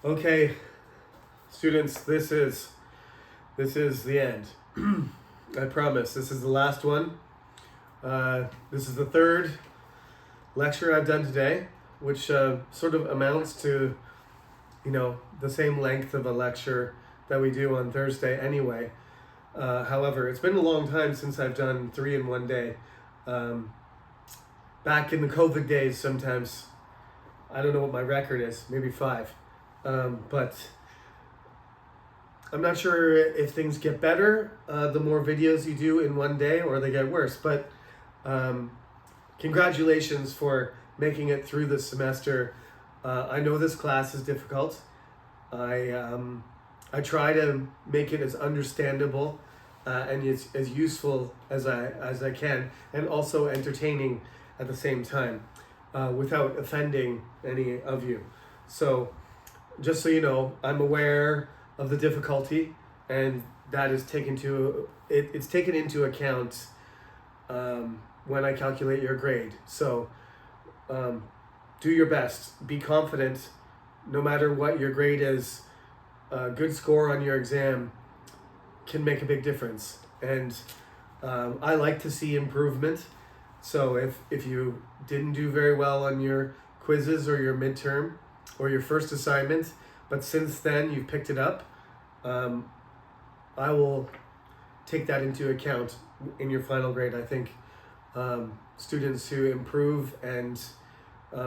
Okay, students, this is the end. I promise. This is the last one. This is the third lecture I've done today, which sort of amounts to, the same length of a lecture that we do on Thursday anyway. However, it's been a long time since I've done 3 in one day. Back in the COVID days, sometimes, I don't know what my record is, maybe 5. But I'm not sure if things get better the more videos you do in one day, or they get worse. But congratulations for making it through the semester. I know this class is difficult. I try to make it as understandable and as useful as I can, and also entertaining at the same time, without offending any of you. So, just so you know, I'm aware of the difficulty, and that is it's taken into account when I calculate your grade. So do your best, be confident. No matter what your grade is, a good score on your exam can make a big difference. And I like to see improvement. So if you didn't do very well on your quizzes or your midterm or your first assignment, but since then you've picked it up, I will take that into account in your final grade. I think students who improve and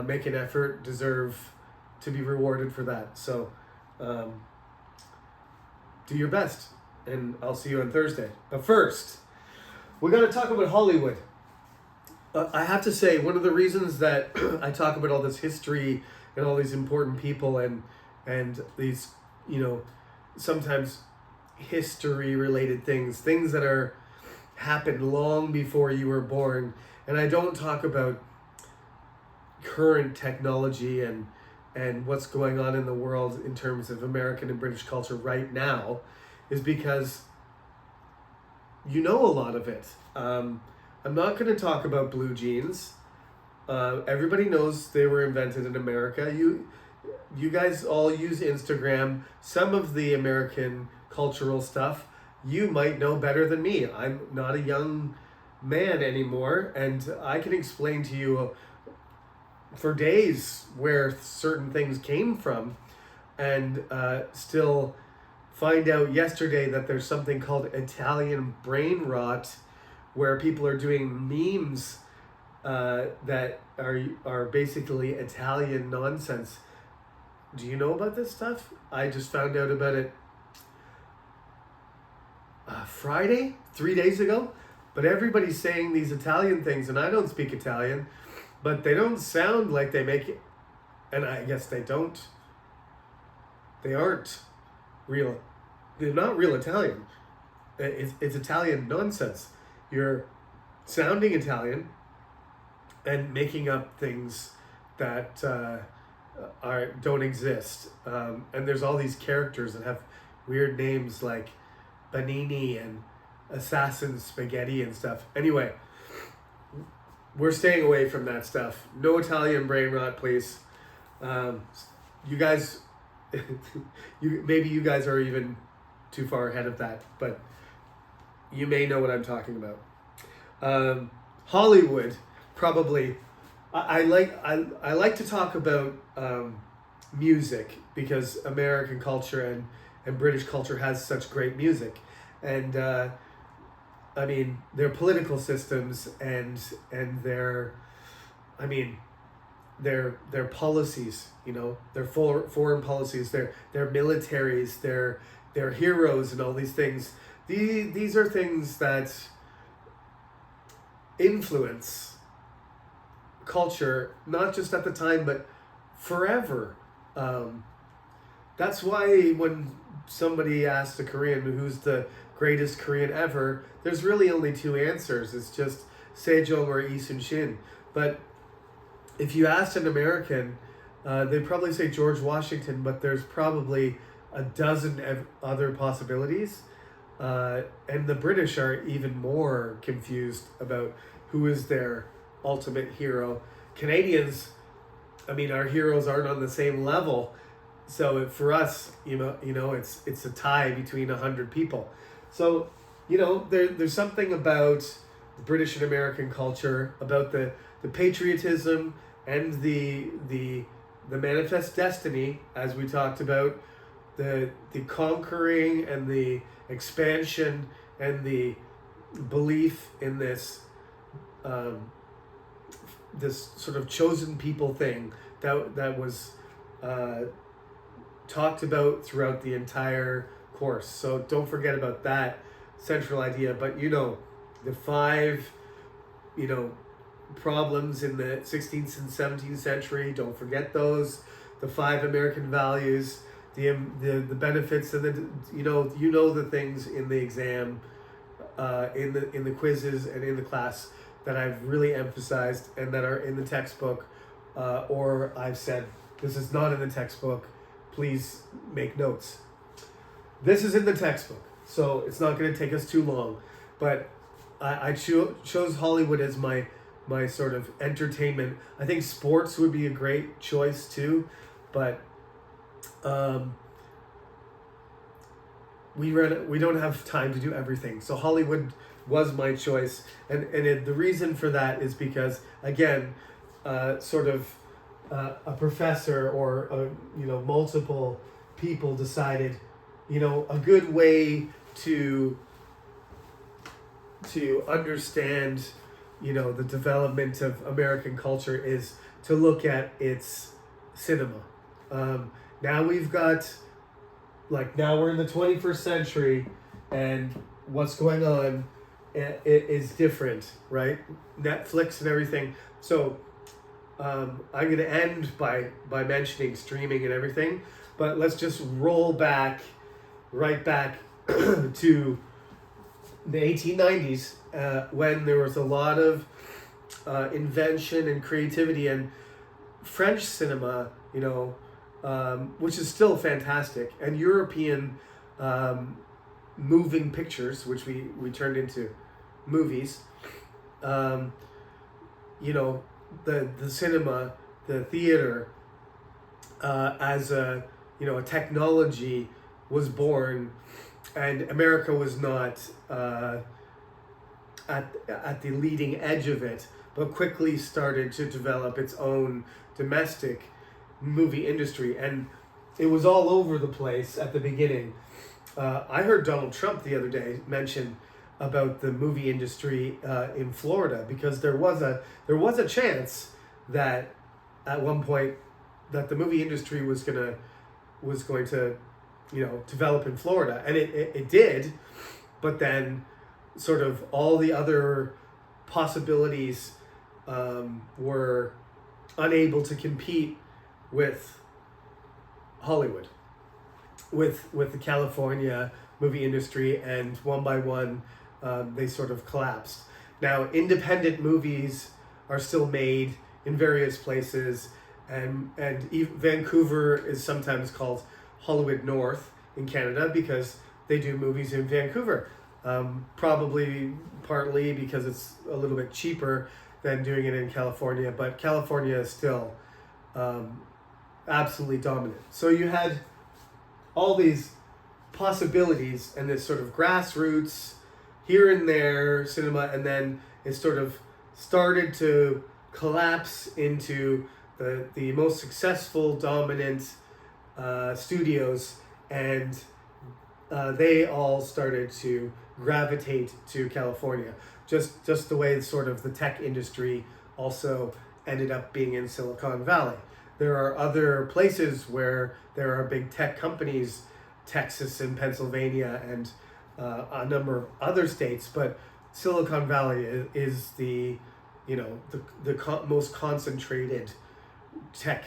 make an effort deserve to be rewarded for that. So do your best, and I'll see you on Thursday. But first, we're going to talk about Hollywood. I have to say, one of the reasons that I talk about all this history and all these important people and these, sometimes history-related things that are happened long before you were born, and I don't talk about current technology and what's going on in the world in terms of American and British culture right now, is because you know a lot of it. I'm not going to talk about blue jeans. Everybody knows they were invented in America. You guys all use Instagram. Some of the American cultural stuff you might know better than me. I'm not a young man anymore, and I can explain to you for days where certain things came from, and still find out yesterday that there's something called Italian brain rot, where people are doing memes that are basically Italian nonsense. Do you know about this stuff? I just found out about it Friday, 3 days ago. But everybody's saying these Italian things, and I don't speak Italian, but they don't sound like they make it. And I guess they don't. They aren't real. They're not real Italian. It's Italian nonsense. You're sounding Italian and making up things that don't exist. And there's all these characters that have weird names like Banini and Assassin Spaghetti and stuff. Anyway, we're staying away from that stuff. No Italian brain rot, please. You guys, maybe you guys are even too far ahead of that, but you may know what I'm talking about. Hollywood, probably. I like to talk about music, because American culture and British culture has such great music, and their political systems and their policies, their foreign policies, their militaries, their heroes, and all these things. These are things that influence culture, not just at the time, but forever. That's why when somebody asks a Korean who's the greatest Korean ever, there's really only 2 answers. It's just Sejong or Lee Sun-shin. But if you asked an American, they'd probably say George Washington, but there's probably a dozen other possibilities. And the British are even more confused about who is their ultimate hero. Canadians, our heroes aren't on the same level. So for us, it's a tie between 100 people. So there's something about the British and American culture, about the patriotism and the manifest destiny, as we talked about, the conquering and the expansion and the belief in this sort of chosen people thing that was talked about throughout the entire course. So don't forget about that central idea. But the five problems in the 16th and 17th century, don't forget those. The five American values, the benefits, and the things in the exam, in the quizzes and in the class that I've really emphasized and that are in the textbook, or I've said this is not in the textbook, please make notes. This is in the textbook, so it's not going to take us too long, but I chose Hollywood as my sort of entertainment. I think sports would be a great choice too, but we don't have time to do everything. So Hollywood was my choice, and the reason for that is because, again, sort of a professor or multiple people decided, a good way to understand the development of American culture is to look at its cinema. Now we've got, now we're in the 21st century, and what's going on it is different, right? Netflix and everything. So I'm going to end by mentioning streaming and everything, but let's just roll right back to the 1890s, when there was a lot of invention and creativity, and French cinema, which is still fantastic, and European moving pictures, which we turned into movies. The cinema, the theater, as a technology was born, and America was not at the leading edge of it, but quickly started to develop its own domestic movie industry, and it was all over the place at the beginning. I heard Donald Trump the other day mention about the movie industry in Florida, because there was a chance that at one point that the movie industry was going to develop in Florida, and it did, but then sort of all the other possibilities were unable to compete with Hollywood, with the California movie industry, and one by one they sort of collapsed. Now independent movies are still made in various places, and Vancouver is sometimes called Hollywood North in Canada because they do movies in Vancouver, probably partly because it's a little bit cheaper than doing it in California, but California is still absolutely dominant. So you had all these possibilities and this sort of grassroots here and there cinema, and then it sort of started to collapse into the most successful, dominant studios, and they all started to gravitate to California. Just the way sort of the tech industry also ended up being in Silicon Valley. There are other places where there are big tech companies, Texas and Pennsylvania and a number of other states, but Silicon Valley is the most concentrated tech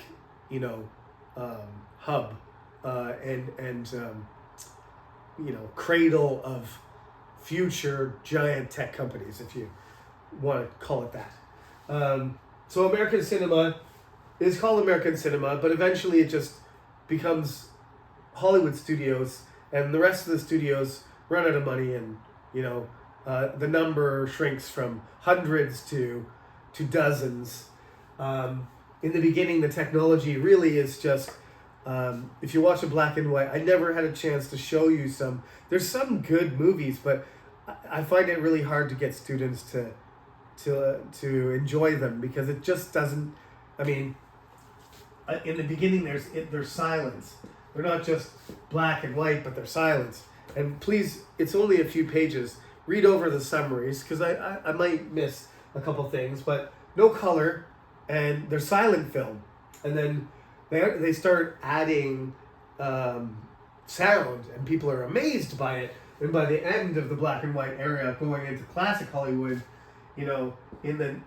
hub and cradle of future giant tech companies, if you want to call it that. So American cinema is called American cinema, but eventually it just becomes Hollywood studios, and the rest of the studios run out of money, and the number shrinks from hundreds to dozens. In the beginning, the technology really is just If you watch a black and white, I never had a chance to show you some. There's some good movies, but I find it really hard to get students to enjoy them because it just doesn't. I mean, in the beginning, there's silence. They're not just black and white, but they're silence. And please, it's only a few pages. Read over the summaries because I might miss a couple things, but no color, and they're silent film, and then they start adding sound, and people are amazed by it. And by the end of the black and white era, going into classic Hollywood, in the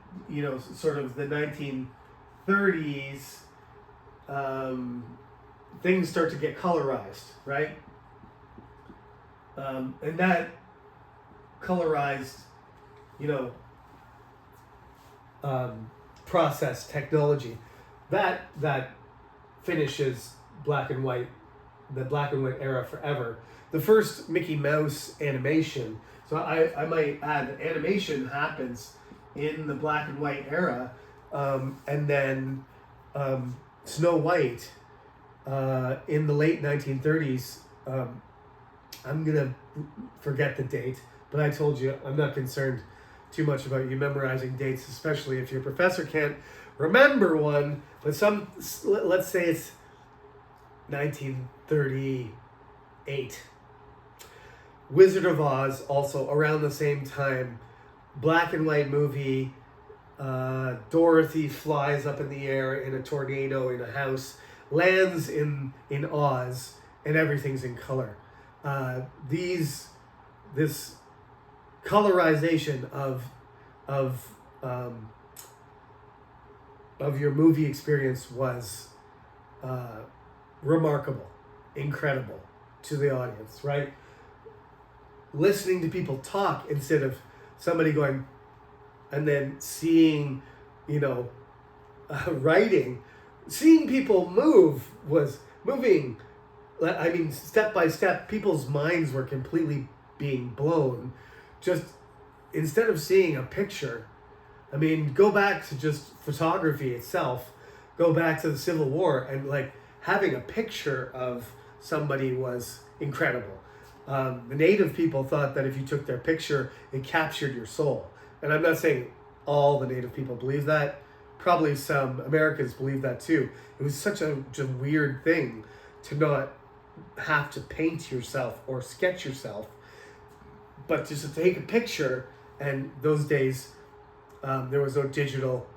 sort of the 1930s, things start to get colorized, right? And that colorized, process technology, that finishes black and white, the black and white era forever. The first Mickey Mouse animation, so I might add that animation happens in the black and white era, and then Snow White in the late 1930s. I'm gonna forget the date, but I told you I'm not concerned too much about you memorizing dates, especially if your professor can't remember one. But let's say it's 1938. Wizard of Oz, also around the same time, black and white movie. Dorothy flies up in the air in a tornado in a house, lands in Oz, and everything's in color. This colorization of your movie experience was remarkable, incredible to the audience, right? Listening to people talk instead of somebody going, and then seeing, writing, seeing people moving. I mean, step by step, people's minds were completely being blown. Just instead of seeing a picture, I mean, go back to just photography itself, go back to the Civil War, and having a picture of somebody was incredible. The native people thought that if you took their picture, it captured your soul. And I'm not saying all the native people believe that. Probably some Americans believe that too. It was such a weird thing to not have to paint yourself or sketch yourself, but just to take a picture. And those days, there was no digital,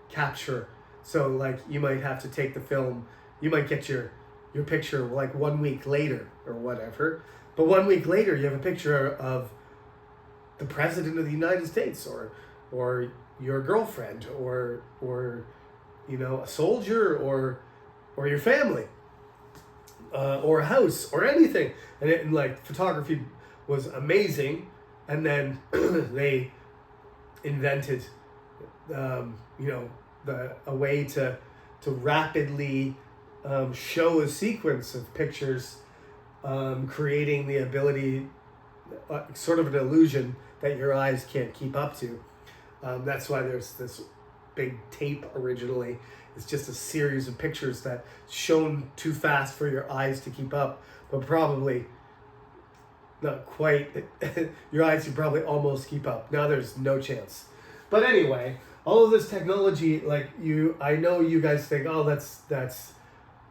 capture. So you might have to take the film. You might get your picture 1 week later or whatever. But 1 week later, you have a picture of the president of the United States, or your girlfriend, or a soldier, or your family, or a house, or anything. And photography was amazing. And then they invented, a way to rapidly show a sequence of pictures, creating the ability, sort of an illusion that your eyes can't keep up to. That's why there's this big tape originally. It's just a series of pictures that shown too fast for your eyes to keep up, but probably not quite. Your eyes can probably almost keep up. Now there's no chance. But anyway, all of this technology, I know you guys think, oh, that's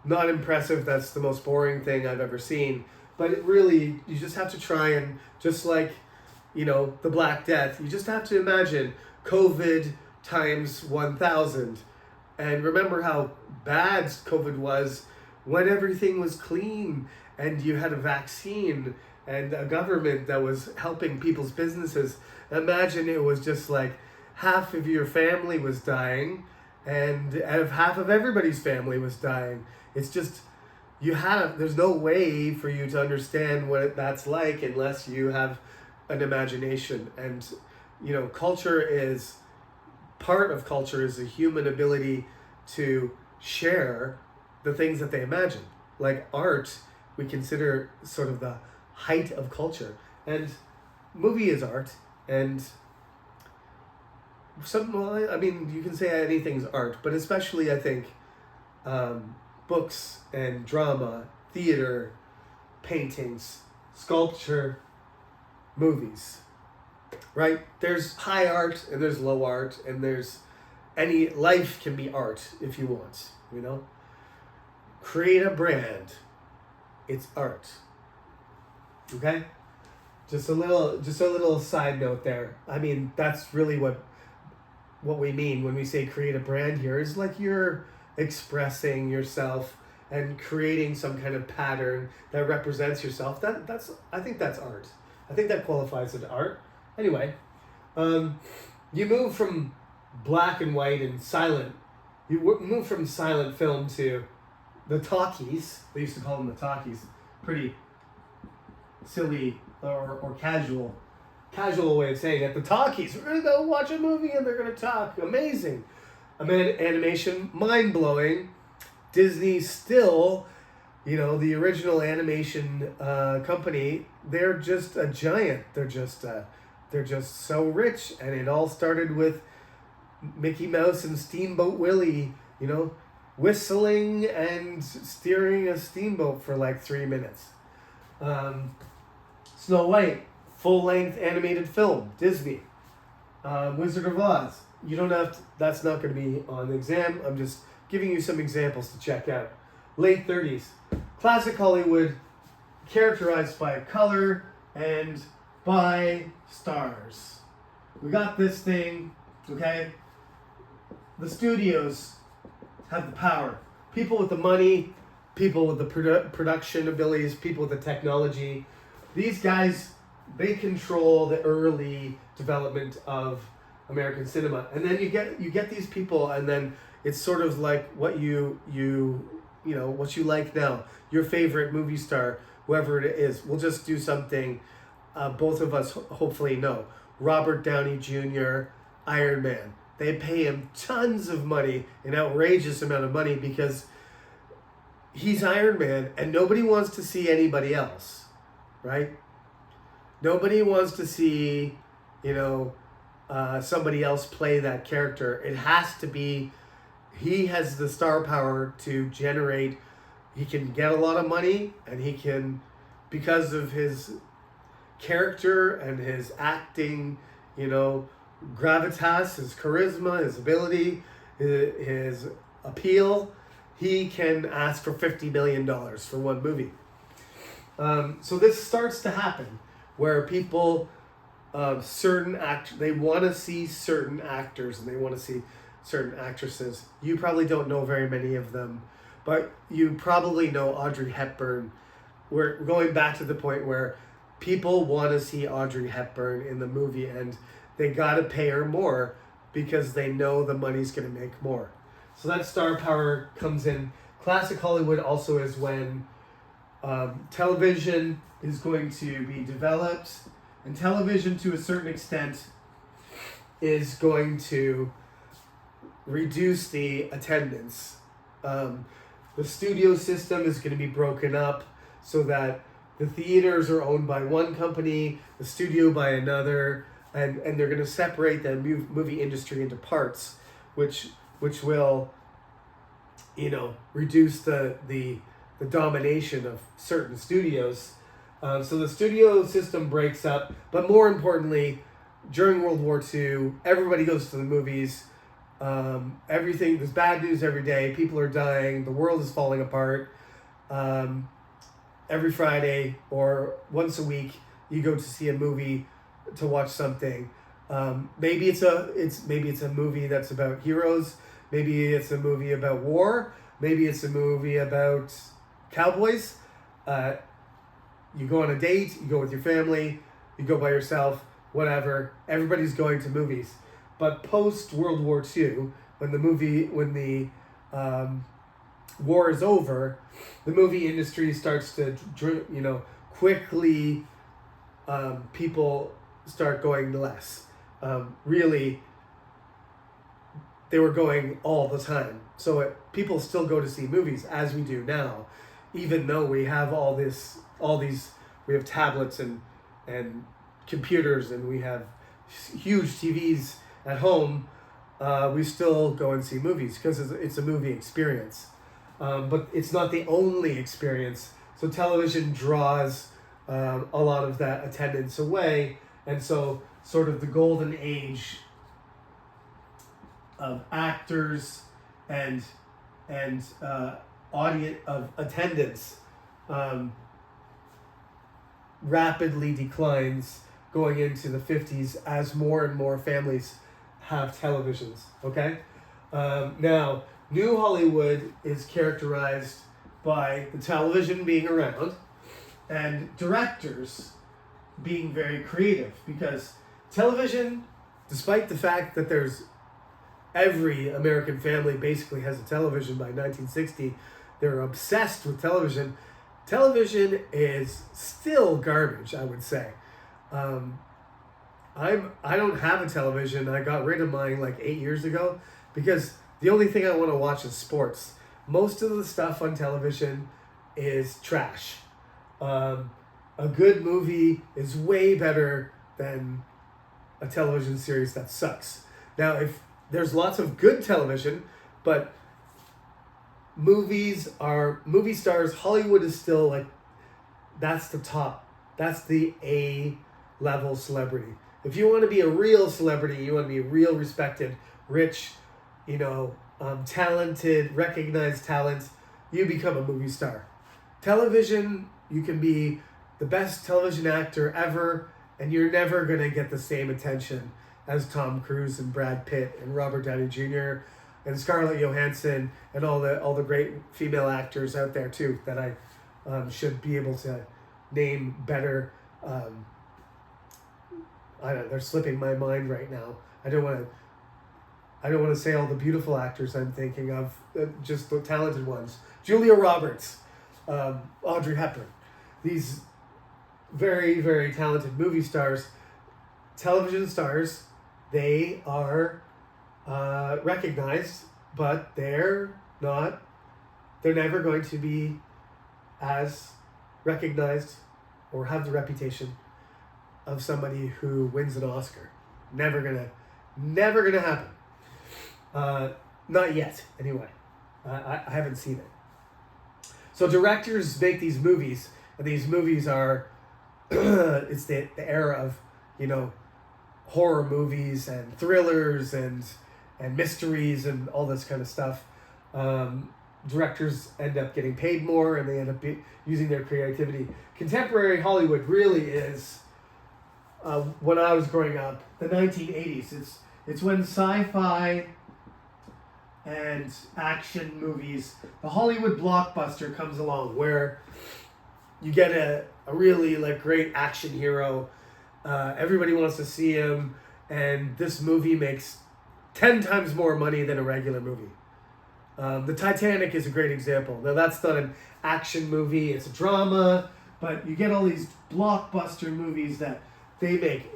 not impressive. That's the most boring thing I've ever seen. But it really, you just have to try and, just like, the Black Death, you just have to imagine COVID times 1,000. And remember how bad COVID was when everything was clean and you had a vaccine and a government that was helping people's businesses. Imagine it was just half of your family was dying and half of everybody's family was dying. It's just, there's no way for you to understand what that's like unless you have an imagination. And, part of culture is the human ability to share the things that they imagine. Like art, we consider sort of the height of culture. And movie is art. And you can say anything's art, but especially I think books and drama, theater, paintings, sculpture, movies, right? There's high art and there's low art, and there's any life can be art if you want, you know? Create a brand. It's art. Okay? Just a little side note there. I mean, that's really what we mean when we say create a brand here, is like you're expressing yourself and creating some kind of pattern that represents yourself. I think that's art. I think that qualifies as art. Anyway, you move from black and white and silent. You move from silent film to the talkies. They used to call them the talkies. Pretty silly or casual way of saying it. The talkies. We're gonna go watch a movie and they're gonna talk. Amazing. Animation, mind blowing. Disney still, the original animation company. They're just a giant. They're just so rich, and it all started with Mickey Mouse and Steamboat Willie, whistling and steering a steamboat for like 3 minutes. Snow White, full-length animated film, Disney. Wizard of Oz. You don't have to, that's not going to be on the exam. I'm just giving you some examples to check out. Late 30s. Classic Hollywood, characterized by color and by stars. We got this thing, okay? The studios have the power. People with the money, people with the production abilities, people with the technology. These guys, they control the early development of American cinema. And then you get these people, and then it's sort of like what what you like now. Your favorite movie star, whoever it is. We'll just do something both of us hopefully know. Robert Downey Jr., Iron Man. They pay him tons of money, an outrageous amount of money, because he's Iron Man and nobody wants to see anybody else, right? Nobody wants to see, somebody else play that character. It has to be, he has the star power to generate, he can get a lot of money, and he can, because of his character and his acting, gravitas, his charisma, his ability, his appeal, he can ask for $50 million for one movie. So this starts to happen where people, they want to see certain actors and they want to see certain actresses. You probably don't know very many of them, but you probably know Audrey Hepburn. We're going back to the point where people want to see Audrey Hepburn in the movie, and they got to pay her more because they know the money's going to make more. So that star power comes in. Classic Hollywood also is when television is going to be developed, and television to a certain extent is going to reduce the attendance. The studio system is going to be broken up so that the theaters are owned by one company, the studio by another, and they're going to separate the movie industry into parts, which will, reduce the domination of certain studios. So the studio system breaks up, but more importantly, during World War II, everybody goes to the movies. Everything, there's bad news every day. People are dying. The world is falling apart. Every Friday or once a week, you go to see a movie to watch something. Maybe it's a movie that's about heroes. Maybe it's a movie about war. Maybe it's a movie about cowboys. You go on a date. You go with your family. You go by yourself. Whatever. Everybody's going to movies. But post World War II, when the war is over, the movie industry starts to, quickly, people start going less. Really, they were going all the time. So people still go to see movies as we do now, even though we have we have tablets and computers, and we have huge TVs at home. We still go and see movies because it's a movie experience. but it's not the only experience. So television draws a lot of that attendance away, and so sort of the golden age of actors and audience of attendance rapidly declines going into the 50s as more and more families have televisions. Okay, now New Hollywood is characterized by the television being around and directors being very creative, because television, despite the fact that there's every American family basically has a television by 1960, they're obsessed with television. Television is still garbage, I would say. I don't have a television. I got rid of mine like 8 years ago because the only thing I want to watch is sports. Most of the stuff on television is trash. A good movie is way better than a television series that sucks. Now, if there's lots of good television, but movie stars, Hollywood is still like, that's the top. That's the A level celebrity. If you want to be a real celebrity, you want to be a real respected, rich, talented, recognized talent, you become a movie star. Television, you can be the best television actor ever, and you're never going to get the same attention as Tom Cruise and Brad Pitt and Robert Downey Jr. and Scarlett Johansson and all the great female actors out there too that I should be able to name better. I don't know, they're slipping my mind right now. I don't want to say all the beautiful actors I'm thinking of, just the talented ones. Julia Roberts, Audrey Hepburn, these very, very talented movie stars, television stars. They are recognized, but they're never going to be as recognized or have the reputation of somebody who wins an Oscar. Never gonna happen. Not yet, anyway. I haven't seen it. So directors make these movies, and these movies are it's the era of horror movies and thrillers and mysteries and all this kind of stuff. Directors end up getting paid more, and they end up using their creativity. Contemporary Hollywood really is, when I was growing up, the 1980s. It's when sci-fi and action movies, the Hollywood blockbuster comes along, where you get a really great action hero. Everybody wants to see him, and this movie makes 10 times more money than a regular movie. The Titanic is a great example. Now, that's not an action movie, it's a drama, but you get all these blockbuster movies that they make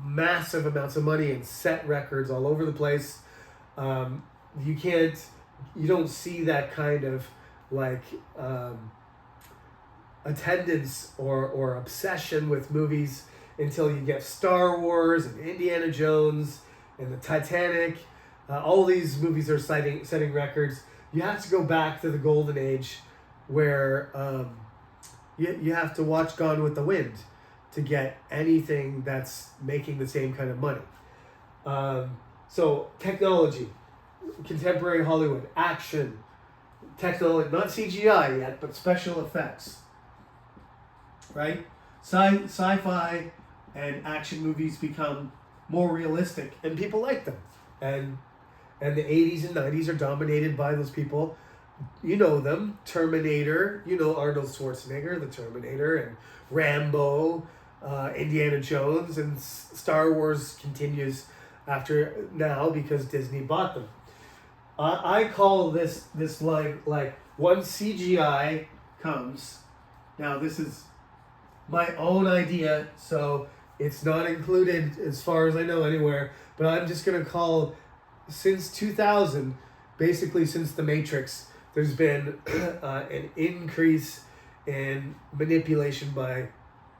massive amounts of money and set records all over the place. You don't see that kind of attendance or obsession with movies until you get Star Wars and Indiana Jones and the Titanic. All these movies are setting records. You have to go back to the golden age where you have to watch Gone with the Wind to get anything that's making the same kind of money. So technology, contemporary Hollywood, action, technology, not CGI yet, but special effects, right? Sci-fi and action movies become more realistic, and people like them. And the 80s and 90s are dominated by those people. You know them, Terminator, Arnold Schwarzenegger, the Terminator, and Rambo, Indiana Jones, and Star Wars continues after now because Disney bought them. I call this like once CGI comes, now this is my own idea, so it's not included as far as I know anywhere, but I'm just going to call, since 2000, basically since The Matrix, there's been an increase in manipulation by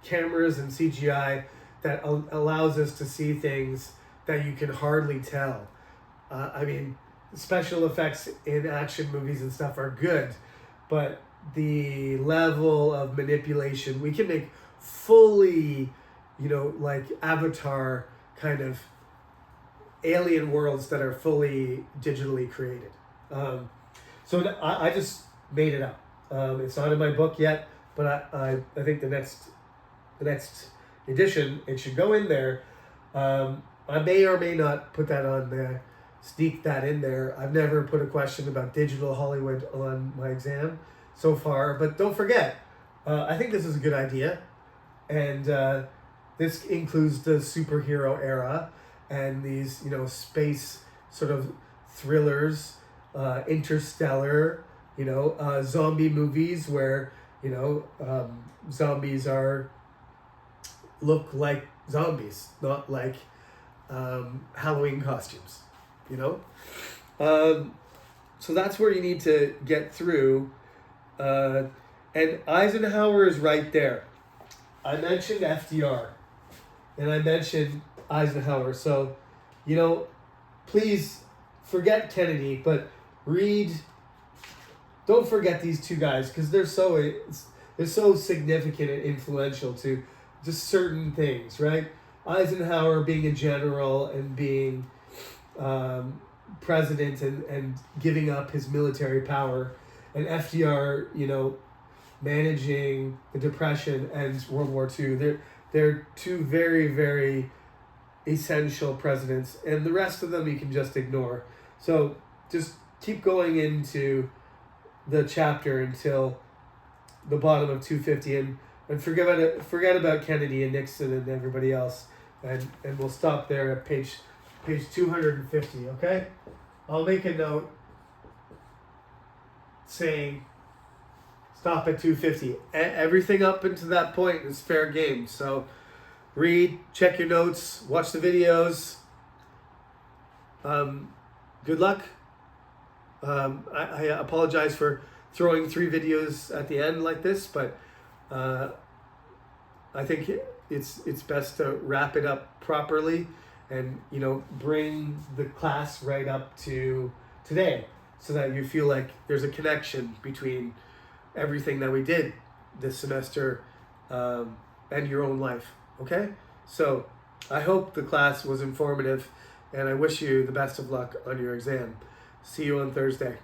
cameras and CGI that allows us to see things that you can hardly tell. special effects in action movies and stuff are good, but the level of manipulation, we can make fully, like Avatar kind of alien worlds that are fully digitally created. So I just made it up. It's not in my book yet, but I think the next edition, it should go in there. I may or may not put that on there, sneak that in there. I've never put a question about digital Hollywood on my exam so far, but don't forget, I think this is a good idea. And this includes the superhero era and these, space sort of thrillers, interstellar, zombie movies where, zombies look like zombies, not like Halloween costumes, so that's where you need to get through. And Eisenhower is right there. I mentioned FDR and I mentioned Eisenhower. So, please forget Kennedy, but don't forget these two guys, because they're so significant and influential to just certain things, right? Eisenhower being a general and being president and giving up his military power, and FDR, managing the Depression and World War II. They're two very, very essential presidents, and the rest of them you can just ignore. So just keep going into the chapter until the bottom of 250, and forget about Kennedy and Nixon and everybody else, and we'll stop there at page 250. Okay, I'll make a note saying stop at 250. Everything up until that point is fair game. So read, check your notes, watch the videos. Good luck. I apologize for throwing 3 videos at the end like this, but I think it's best to wrap it up properly and bring the class right up to today, so that you feel like there's a connection between everything that we did this semester and your own life. Okay, so I hope the class was informative, and I wish you the best of luck on your exam. See you on Thursday.